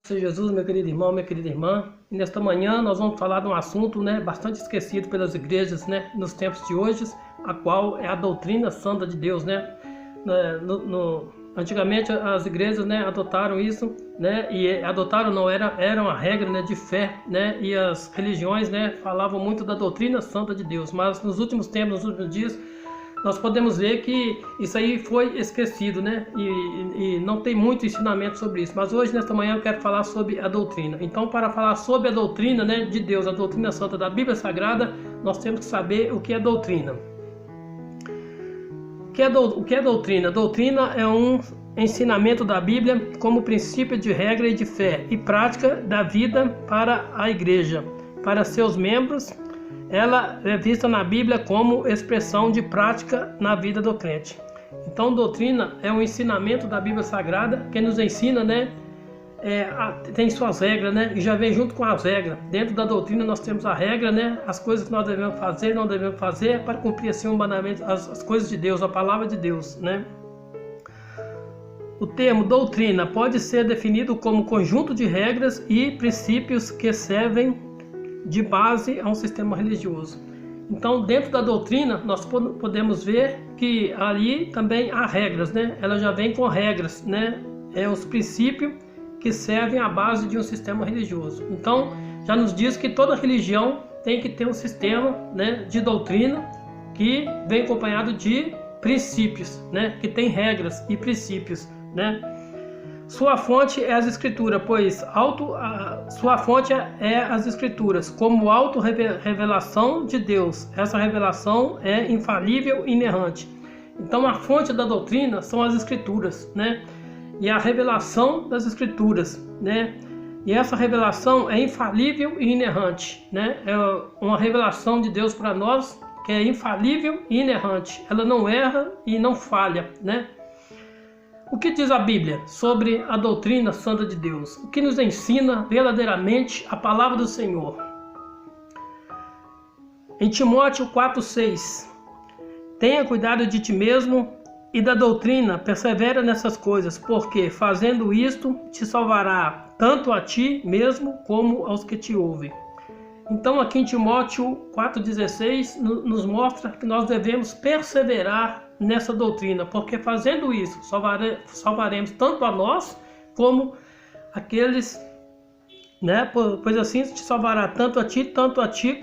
Senhor Jesus, meu querido irmão, minha querida irmã. E nesta manhã nós vamos falar de um assunto, bastante esquecido pelas igrejas, nos tempos de hoje, a qual é a doutrina santa de Deus, Antigamente as igrejas, adotaram isso, e adotaram não era uma regra, de fé, e as religiões, falavam muito da doutrina santa de Deus. Mas nos últimos tempos, nos últimos dias, nós podemos ver que isso aí foi esquecido, e não tem muito ensinamento sobre isso. Mas hoje, nesta manhã, eu quero falar sobre a doutrina. Então, para falar sobre a doutrina, de Deus, a doutrina santa da Bíblia Sagrada, nós temos que saber o que é doutrina. O que é doutrina? Doutrina é um ensinamento da Bíblia como princípio de regra e de fé e prática da vida para a igreja, para seus membros. Ela é vista na Bíblia como expressão de prática na vida do crente. Então, doutrina é um ensinamento da Bíblia Sagrada que nos ensina, tem suas regras, e já vem junto com as regras. Dentro da doutrina nós temos a regra, as coisas que nós devemos fazer, não devemos fazer, para cumprir assim o mandamento, as coisas de Deus, a palavra de Deus, O termo doutrina pode ser definido como conjunto de regras e princípios que servem de base a um sistema religioso. Então, dentro da doutrina, nós podemos ver que ali também há regras, Ela já vem com regras, É os princípios que servem à base de um sistema religioso. Então, já nos diz que toda religião tem que ter um sistema, de doutrina que vem acompanhado de princípios, que tem regras e princípios, Sua fonte é as escrituras, pois sua fonte é as escrituras, como auto-revelação de Deus. Essa revelação é infalível e inerrante. Então a fonte da doutrina são as escrituras, E a revelação das escrituras, E essa revelação é infalível e inerrante, É uma revelação de Deus para nós que é infalível e inerrante. Ela não erra e não falha, O que diz a Bíblia sobre a doutrina santa de Deus? O que nos ensina verdadeiramente a palavra do Senhor? Em Timóteo 4,6: Tenha cuidado de ti mesmo e da doutrina, persevera nessas coisas, porque fazendo isto te salvará tanto a ti mesmo como aos que te ouvem. Então aqui em Timóteo 4,16 nos mostra que nós devemos perseverar nessa doutrina, porque fazendo isso salvaremos tanto a nós como aqueles, pois assim te salvará tanto a ti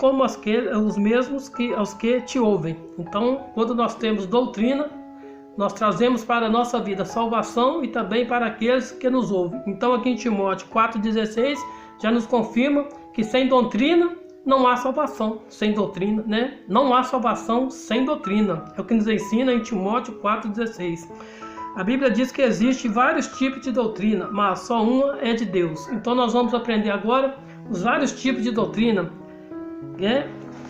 como os mesmos aos que te ouvem. Então, quando nós temos doutrina, nós trazemos para a nossa vida salvação e também para aqueles que nos ouvem. Então aqui em Timóteo 4,16 já nos confirma que sem doutrina não há salvação. Sem doutrina, Não há salvação sem doutrina. É o que nos ensina em Timóteo 4,16. A Bíblia diz que existe vários tipos de doutrina, mas só uma é de Deus. Então nós vamos aprender agora os vários tipos de doutrina,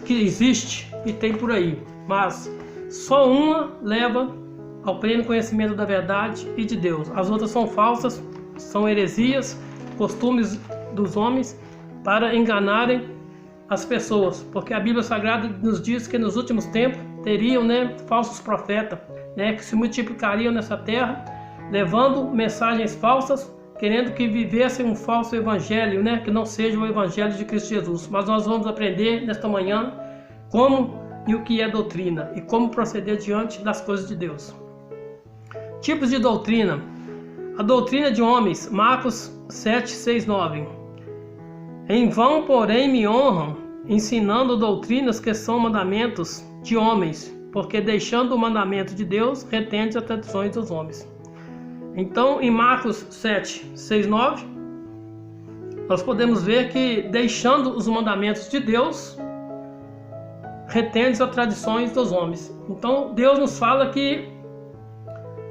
que existe e tem por aí. Mas só uma leva ao pleno conhecimento da verdade e de Deus. As outras são falsas, são heresias, costumes dos homens para enganarem as pessoas, porque a Bíblia Sagrada nos diz que nos últimos tempos teriam, falsos profetas, que se multiplicariam nessa terra, levando mensagens falsas, querendo que vivessem um falso evangelho, que não seja o evangelho de Cristo Jesus. Mas nós vamos aprender nesta manhã como e o que é doutrina e como proceder diante das coisas de Deus. Tipos de doutrina. A doutrina de homens, Marcos 7:6-9. Em vão, porém, me honram, ensinando doutrinas que são mandamentos de homens, porque deixando o mandamento de Deus, retende as tradições dos homens. Então, em Marcos 7:6-9, nós podemos ver que deixando os mandamentos de Deus, retende as tradições dos homens. Então, Deus nos fala que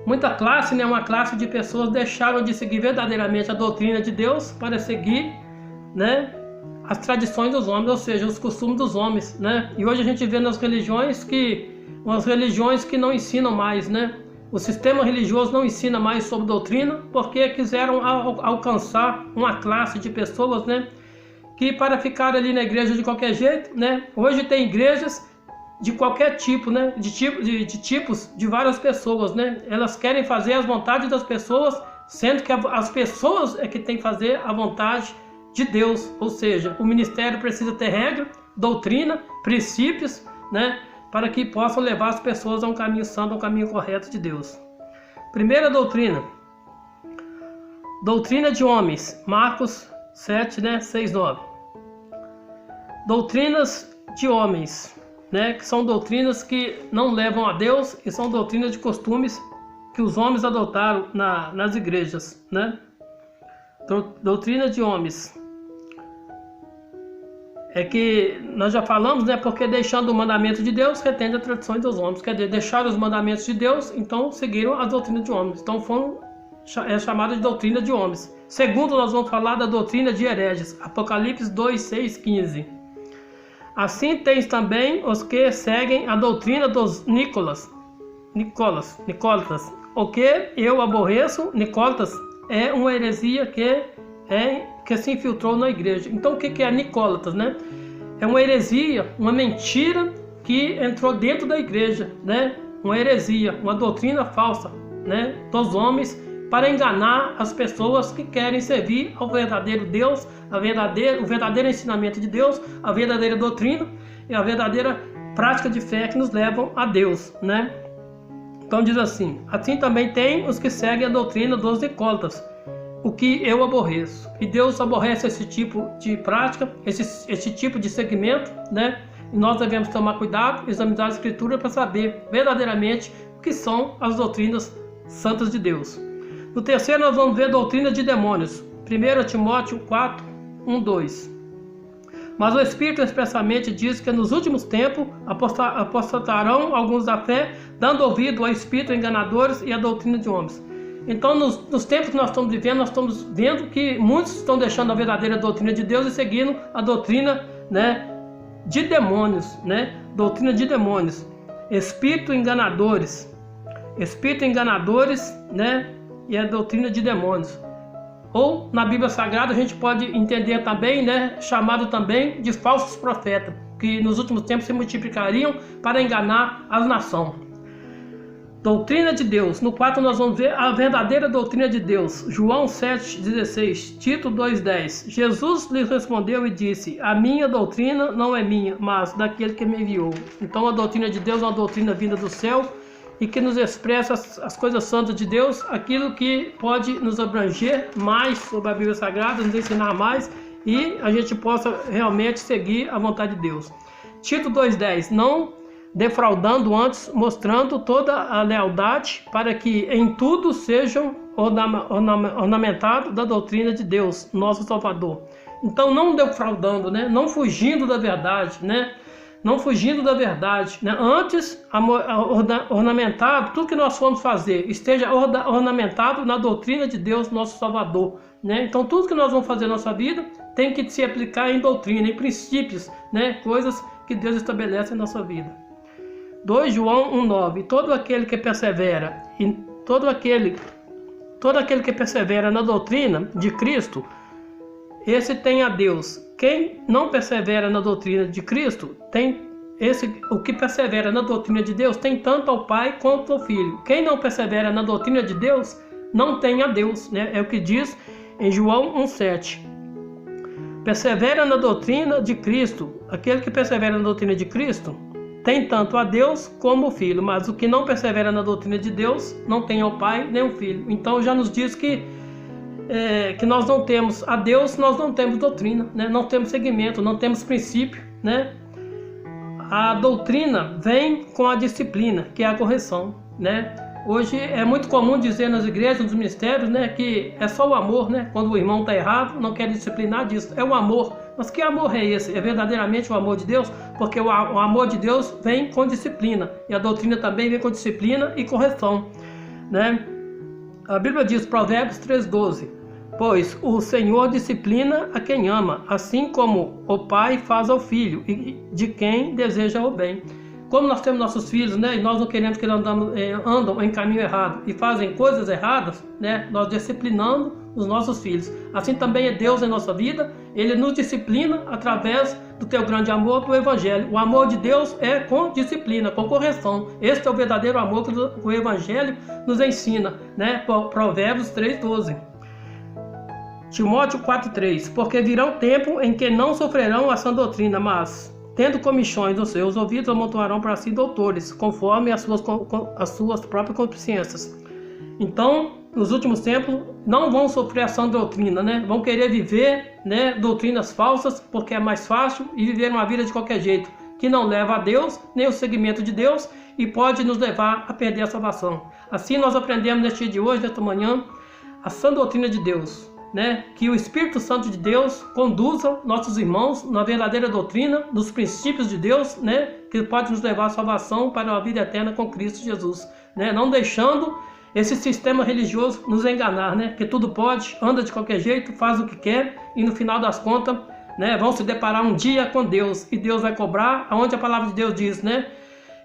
muita classe, uma classe de pessoas deixaram de seguir verdadeiramente a doutrina de Deus para seguir, as tradições dos homens, ou seja, os costumes dos homens, E hoje a gente vê nas religiões umas religiões que não ensinam mais, O sistema religioso não ensina mais sobre doutrina, porque quiseram alcançar uma classe de pessoas, que para ficar ali na igreja de qualquer jeito, Hoje tem igrejas de qualquer tipo, de tipos de várias pessoas, Elas querem fazer as vontades das pessoas sendo que as pessoas é que tem que fazer a vontade de Deus, ou seja, o ministério precisa ter regra, doutrina, princípios, né, para que possam levar as pessoas a um caminho santo, a um caminho correto de Deus. Primeira doutrina, doutrina de homens, Marcos 7, 6, 9. Doutrinas de homens, né, que são doutrinas que não levam a Deus e são doutrinas de costumes que os homens adotaram nas igrejas, né? Doutrina de homens é que nós já falamos, né? Porque deixando o mandamento de Deus, retende as tradições dos homens. Quer dizer, deixaram os mandamentos de Deus, então seguiram as doutrinas de homens. Então é chamada de doutrina de homens. Segundo, nós vamos falar da doutrina de hereges. Apocalipse 2, 6, 15. Assim tens também os que seguem a doutrina dos Nicolatas. O que eu aborreço, Nicolatas, é uma heresia que se infiltrou na igreja. Então o que é Nicolatas, né? É uma heresia, uma mentira que entrou dentro da igreja, né? Uma heresia, uma doutrina falsa, né, dos homens, para enganar as pessoas que querem servir ao verdadeiro Deus, o verdadeiro ensinamento de Deus, a verdadeira doutrina e a verdadeira prática de fé que nos levam a Deus, né? Então diz assim: assim também tem os que seguem a doutrina dos Nicolatas, o que eu aborreço. E Deus aborrece esse tipo de prática, esse tipo de segmento, né? E nós devemos tomar cuidado, examinar a Escritura para saber verdadeiramente o que são as doutrinas santas de Deus. No terceiro, nós vamos ver a doutrina de demônios. 1 Timóteo 4, 1, 2. Mas o Espírito expressamente diz que nos últimos tempos apostatarão alguns da fé, dando ouvido a espíritos enganadores e a doutrina de homens. Então, nos tempos que nós estamos vivendo, nós estamos vendo que muitos estão deixando a verdadeira doutrina de Deus e seguindo a doutrina, né, de demônios, né? Doutrina de demônios, espíritos enganadores, né? E a doutrina de demônios. Ou na Bíblia Sagrada a gente pode entender também, né, chamado também de falsos profetas, que nos últimos tempos se multiplicariam para enganar as nações. Doutrina de Deus. No 4 nós vamos ver a verdadeira doutrina de Deus. João 7,16, Tito 2,10. Jesus lhes respondeu e disse: a minha doutrina não é minha, mas daquele que me enviou. Então a doutrina de Deus é uma doutrina vinda do céu e que nos expressa as coisas santas de Deus, aquilo que pode nos abranger mais sobre a Bíblia Sagrada, nos ensinar mais e a gente possa realmente seguir a vontade de Deus. Tito 2,10. Não defraudando antes, mostrando toda a lealdade, para que em tudo sejam ornamentados da doutrina de Deus, nosso Salvador. Então, não defraudando, né? Não fugindo da verdade, né? Não fugindo da verdade, né? Antes, ornamentado, tudo que nós formos fazer, esteja ornamentado na doutrina de Deus, nosso Salvador, né? Então, tudo que nós vamos fazer na nossa vida tem que se aplicar em doutrina, em princípios, né? Coisas que Deus estabelece em nossa vida. 2 João 1,9. Todo aquele que persevera que persevera na doutrina de Cristo, esse tem a Deus. Quem não persevera na doutrina de Cristo, o que persevera na doutrina de Deus tem tanto ao Pai quanto ao Filho. Quem não persevera na doutrina de Deus, não tem a Deus, né? É o que diz em João 1,7. Persevera na doutrina de Cristo. Aquele que persevera na doutrina de Cristo tem tanto a Deus como o Filho, mas o que não persevera na doutrina de Deus não tem ao Pai nem o Filho. Então já nos diz que nós não temos a Deus, nós não temos doutrina, né? Não temos seguimento, não temos princípio, né? A doutrina vem com a disciplina, que é a correção, né? Hoje é muito comum dizer nas igrejas, nos ministérios, né, que é só o amor, né? Quando o irmão está errado, não quer disciplinar disso, é o amor. Mas que amor é esse? É verdadeiramente o amor de Deus? Porque o amor de Deus vem com disciplina, e a doutrina também vem com disciplina e correção, né? A Bíblia diz, Provérbios 3,12: pois o Senhor disciplina a quem ama, assim como o pai faz ao filho, e de quem deseja o bem. Como nós temos nossos filhos, né, e nós não queremos que eles andam em caminho errado e fazem coisas erradas, né, nós disciplinando os nossos filhos. Assim também é Deus em nossa vida, Ele nos disciplina através do teu grande amor do Evangelho. O amor de Deus é com disciplina, com correção. Este é o verdadeiro amor que o Evangelho nos ensina, né? Provérbios 3:12. Timóteo 4:3. Porque virão tempo em que não sofrerão a sã doutrina, mas, tendo comichões os seus ouvidos, amontoarão para si doutores, conforme as suas próprias consciências. Então, nos últimos tempos, não vão sofrer a sã doutrina, né? Vão querer viver, né, doutrinas falsas, porque é mais fácil, e viver uma vida de qualquer jeito, que não leva a Deus, nem o seguimento de Deus, e pode nos levar a perder a salvação. Assim nós aprendemos neste dia de hoje, nesta manhã, a sã doutrina de Deus, né? Que o Espírito Santo de Deus conduza nossos irmãos na verdadeira doutrina, nos princípios de Deus, né? Que pode nos levar à salvação para uma vida eterna com Cristo Jesus, né? Não deixando esse sistema religioso nos enganar, né? Que tudo pode, anda de qualquer jeito, faz o que quer e no final das contas, né, vão se deparar um dia com Deus e Deus vai cobrar, aonde a palavra de Deus diz, né?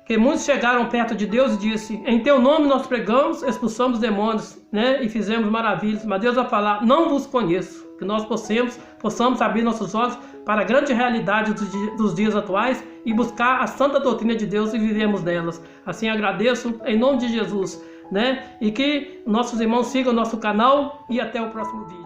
Que muitos chegaram perto de Deus e disse: em teu nome nós pregamos, expulsamos demônios, né? E fizemos maravilhas. Mas Deus vai falar: não vos conheço. Que nós possamos abrir nossos olhos para a grande realidade dos dias atuais e buscar a santa doutrina de Deus e vivemos nelas. Assim agradeço em nome de Jesus, né? E que nossos irmãos sigam o nosso canal e até o próximo vídeo.